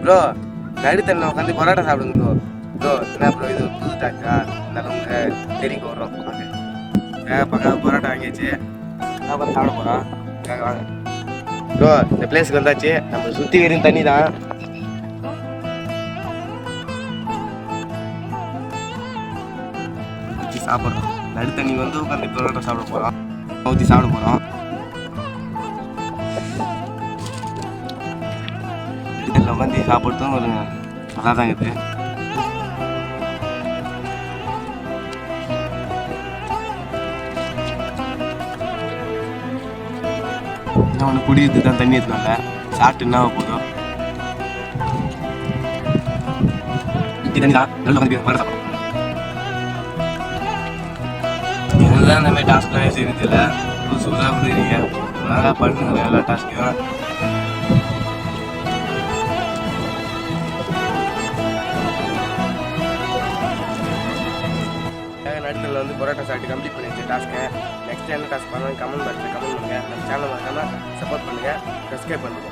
Bro நடுத்தண்ணில் உட்காந்து பரோட்டா சாப்பிடுங்க bro. Bro என்ன ப்ரோ இது புது டாக்கா இருந்தாலும் தெரிவிக்க வர்றோம் வாங்க. பக்கம் பரோட்டா வாங்கியாச்சு. என்ன பண்ண சாப்பிட போகிறோம் வாங்க ப்ரோ. இந்த பிளேஸ்க்கு வந்தாச்சு. நம்ம சுற்றி வெறும் தண்ணி தான். ஊற்றி சாப்பிட்றோம். நடு தண்ணி வந்து உட்காந்து பரோட்டா சாப்பிட போகிறோம். ஊற்றி சாப்பிட போகிறோம். நடுத்தண்ணில் உட்காந்து சாப்பிட்றதும் ஒரு நல்லா தான் இருக்குது. என்ன ஒன்று குடிக்கிறது தான் தண்ணி எடுத்துனால சாப்பிட்டு என்ன போதும். தண்ணி தான் நல்லா வந்து வர சாப்பிடும். இதெல்லாம் இந்த மாதிரி டாஸ்க்லாம் செய்யறது இல்லை. புதுசு புதுசாக கொடுக்குறீங்க. நல்லா பண்ணுங்க எல்லா டாஸ்க்கையும். நடுத்தல வந்து பரோட்டா சாப்பிட்டு கம்ப்ளீட் பண்ணிடுச்சு டாஸ்க்கை. நெக்ஸ்ட் என்ன டாஸ்க் பண்ணலாம் கமெண்ட் பாக்ஸில் கமெண்ட் பண்ணுங்கள். நம்ம சேனல் மறக்காமல் சப்போர்ட் பண்ணுங்கள், சப்ஸ்கிரைப் பண்ணுங்கள்.